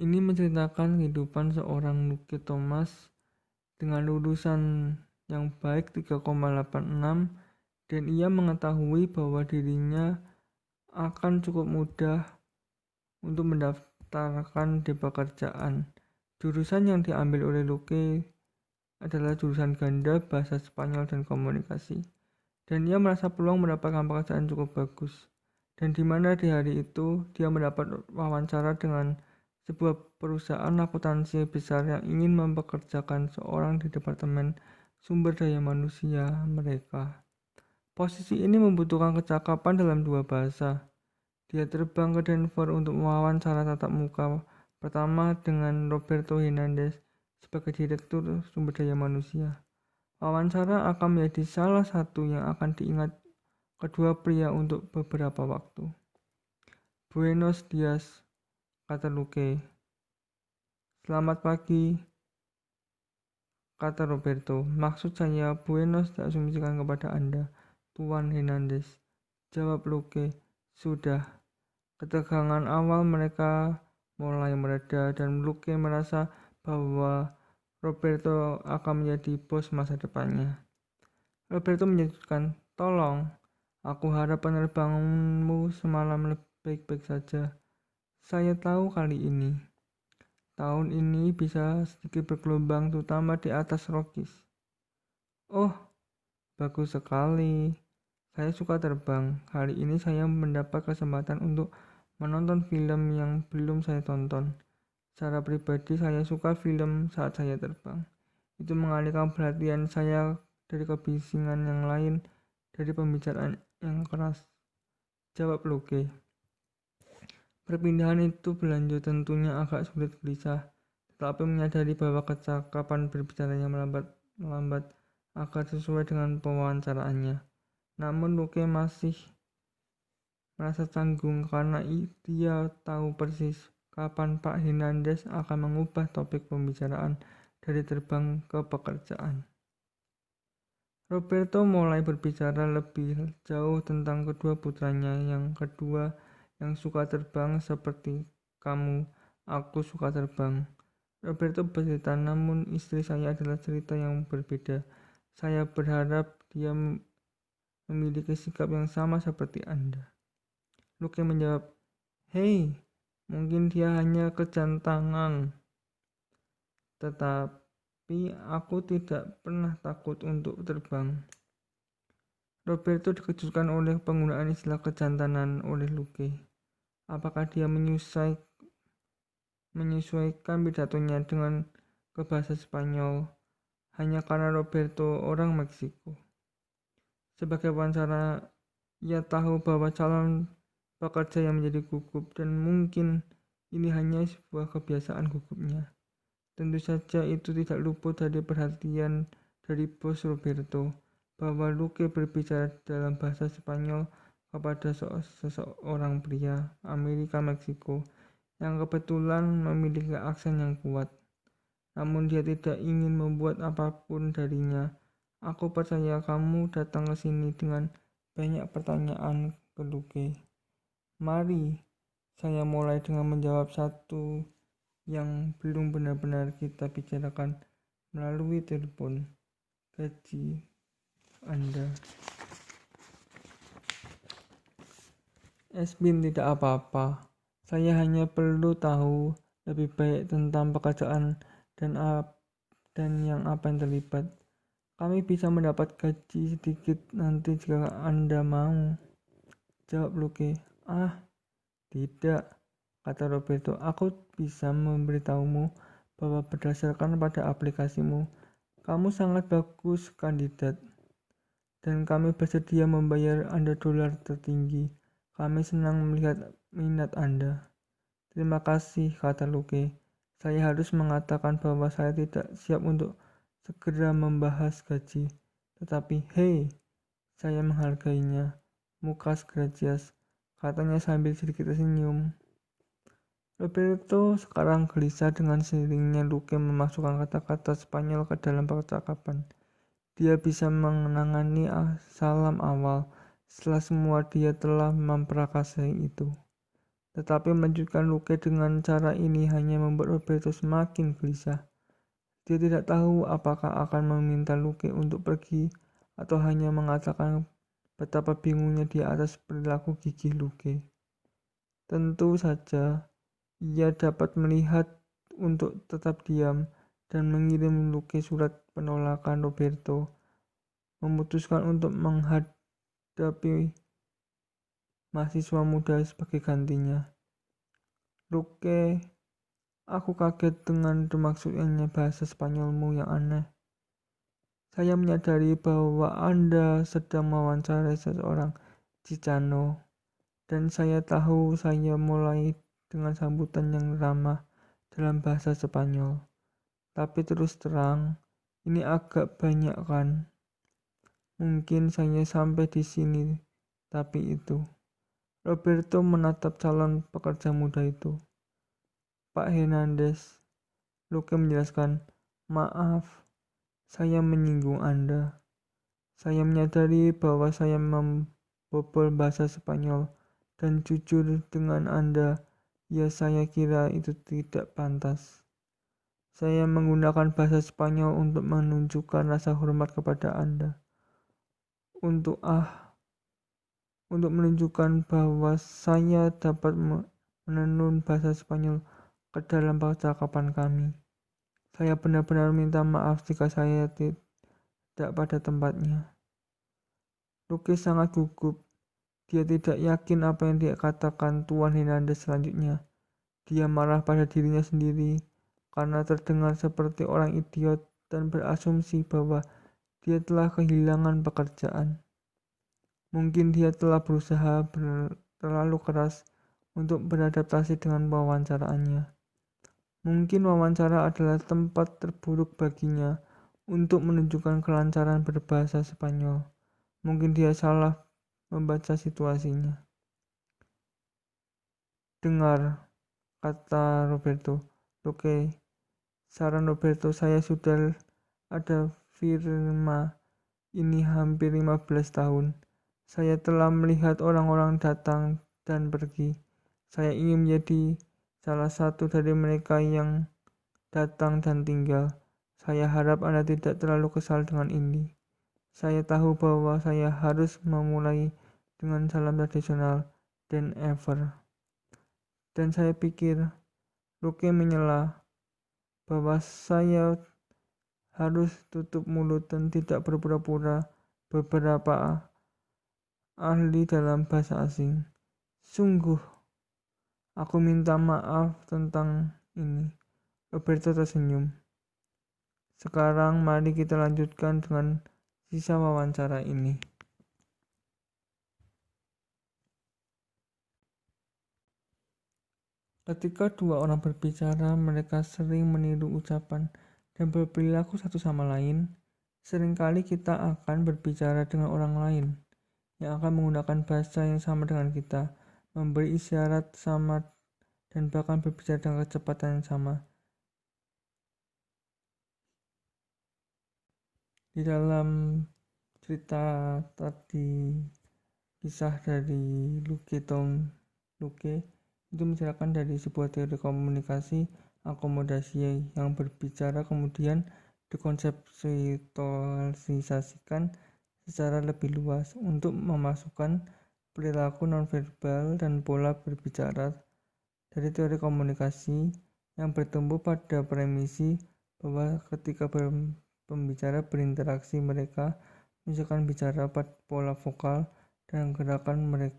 Ini menceritakan kehidupan seorang Luke Thomas dengan lulusan yang baik 3,86 dan ia mengetahui bahwa dirinya akan cukup mudah untuk mendaftarkan di pekerjaan. Jurusan yang diambil oleh Luke adalah jurusan ganda, bahasa Spanyol, dan komunikasi. Dan ia merasa peluang mendapatkan pekerjaan cukup bagus. Dan di mana di hari itu dia mendapat wawancara dengan sebuah perusahaan akuntansi besar yang ingin mempekerjakan seorang di departemen sumber daya manusia mereka. Posisi ini membutuhkan kecakapan dalam dua bahasa. Dia terbang ke Denver untuk mewawancara tatap muka pertama dengan Roberto Hernandez sebagai Direktur Sumber Daya Manusia. Wawancara akan menjadi salah satu yang akan diingat kedua pria untuk beberapa waktu. Buenos dias, kata Luke. Selamat pagi, kata Roberto. Maksud saya Buenos diasumsikan kepada Anda, Tuan Hernandez. Jawab Luke. Sudah. Ketegangan awal mereka mulai mereda dan Luke merasa bahwa Roberto akan menjadi bos masa depannya. Roberto menyebutkan, tolong, aku harap penerbanganmu semalam baik-baik saja. Saya tahu tahun ini bisa sedikit bergelombang terutama di atas Rockies. Oh, bagus sekali. Saya suka terbang. Hari ini saya mendapat kesempatan untuk menonton film yang belum saya tonton. Secara pribadi saya suka film saat saya terbang. Itu mengalihkan perhatian saya dari kebisingan yang lain, dari pembicaraan yang keras. Jawab Luke. Perpindahan itu berlanjut tentunya agak sulit gelisah, tetapi menyadari bahwa kecakapan berbicaranya melambat agar sesuai dengan pewawancaraannya. Namun Luke masih merasa canggung karena dia tahu persis kapan Pak Hernandez akan mengubah topik pembicaraan dari terbang ke pekerjaan. Roberto mulai berbicara lebih jauh tentang kedua putranya yang kedua yang suka terbang seperti kamu. Aku suka terbang. Roberto bercerita, namun istri saya adalah cerita yang berbeda. Saya berharap dia memiliki sikap yang sama seperti Anda. Luke menjawab, hei, mungkin dia hanya kejantangan. Tetapi aku tidak pernah takut untuk terbang. Roberto dikejutkan oleh penggunaan istilah kejantanan oleh Luke. Apakah dia menyesuaikan pidatonya dengan ke bahasa Spanyol hanya karena Roberto orang Meksiko? Sebagai wawancara, ia tahu bahwa calon pekerja yang menjadi gugup dan mungkin ini hanya sebuah kebiasaan gugupnya. Tentu saja itu tidak luput dari perhatian dari bos Roberto bahwa Luke berbicara dalam bahasa Spanyol kepada seseorang pria Amerika Meksiko yang kebetulan memiliki aksen yang kuat. Namun dia tidak ingin membuat apapun darinya. Aku percaya kamu datang ke sini dengan banyak pertanyaan ke Luke. Mari, saya mulai dengan menjawab satu yang belum benar-benar kita bicarakan melalui telepon. Gaji Anda. Esbin, tidak apa-apa. Saya hanya perlu tahu lebih baik tentang pekerjaan dan yang apa yang terlibat. Kami bisa mendapat gaji sedikit nanti jika Anda mau. Jawab Luke. Ah, tidak, kata Roberto. Aku bisa memberitahumu bahwa berdasarkan pada aplikasimu, kamu sangat bagus kandidat. Dan kami bersedia membayar Anda dolar tertinggi. Kami senang melihat minat Anda. Terima kasih, kata Luke. Saya harus mengatakan bahwa saya tidak siap untuk segera membahas gaji. Tetapi, hei, saya menghargainya. Mukas gracias, katanya sambil sedikit tersenyum. Roberto sekarang gelisah dengan seiringnya Luke memasukkan kata-kata Spanyol ke dalam percakapan. Dia bisa menangani salam awal setelah semua dia telah memprakarsai itu. Tetapi melanjutkan Luke dengan cara ini hanya membuat Roberto semakin gelisah. Dia tidak tahu apakah akan meminta Luke untuk pergi atau hanya mengatakan betapa bingungnya dia atas perilaku gigih Luke. Tentu saja, ia dapat melihat untuk tetap diam dan mengirim Luke surat penolakan. Roberto memutuskan untuk menghadapi mahasiswa muda sebagai gantinya. Luke, aku kaget dengan maksudnya bahasa Spanyolmu yang aneh. Saya menyadari bahwa Anda sedang mewawancarai seseorang Chicano, dan saya tahu saya mulai dengan sambutan yang ramah dalam bahasa Spanyol. Tapi terus terang, ini agak banyak kan? Mungkin saya sampai di sini, tapi itu. Roberto menatap calon pekerja muda itu. Pak Hernandez, Luke menjelaskan, maaf, saya menyinggung Anda. Saya menyadari bahwa saya membobol bahasa Spanyol dan jujur dengan Anda, ya saya kira itu tidak pantas. Saya menggunakan bahasa Spanyol untuk menunjukkan rasa hormat kepada Anda. Untuk menunjukkan bahwa saya dapat menenun bahasa Spanyol ke dalam percakapan kami. Saya benar-benar minta maaf jika saya tidak pada tempatnya. Luke sangat gugup. Dia tidak yakin apa yang dia katakan Tuan Hernandez selanjutnya. Dia marah pada dirinya sendiri karena terdengar seperti orang idiot dan berasumsi bahwa dia telah kehilangan pekerjaan. Mungkin dia telah berusaha terlalu keras untuk beradaptasi dengan wawancaraannya. Mungkin wawancara adalah tempat terburuk baginya untuk menunjukkan kelancaran berbahasa Spanyol. Mungkin dia salah membaca situasinya. Dengar, kata Roberto. Oke, saran Roberto, saya sudah ada firma ini hampir 15 tahun. Saya telah melihat orang-orang datang dan pergi. Saya ingin menjadi salah satu dari mereka yang datang dan tinggal. Saya harap Anda tidak terlalu kesal dengan ini. Saya tahu bahwa saya harus memulai dengan salam tradisional dan ever. Dan saya pikir Luke menyela bahwa saya harus tutup mulut dan tidak berpura-pura. Beberapa ahli dalam bahasa asing. Sungguh, aku minta maaf tentang ini. Roberto tersenyum. Sekarang mari kita lanjutkan dengan sisa wawancara ini. Ketika dua orang berbicara, mereka sering meniru ucapan dan berperilaku satu sama lain. Seringkali kita akan berbicara dengan orang lain yang akan menggunakan bahasa yang sama dengan kita, memberi isyarat sama, dan bahkan berbicara dengan kecepatan yang sama. Di dalam cerita tadi, kisah dari Luke itu menceritakan dari sebuah teori komunikasi akomodasi yang berbicara kemudian dikonseptualisasikan secara lebih luas untuk memasukkan perilaku nonverbal dan pola berbicara dari teori komunikasi yang bertumbuh pada premisi bahwa ketika pembicara berinteraksi mereka misalkan bicara pada pola vokal dan gerakan mereka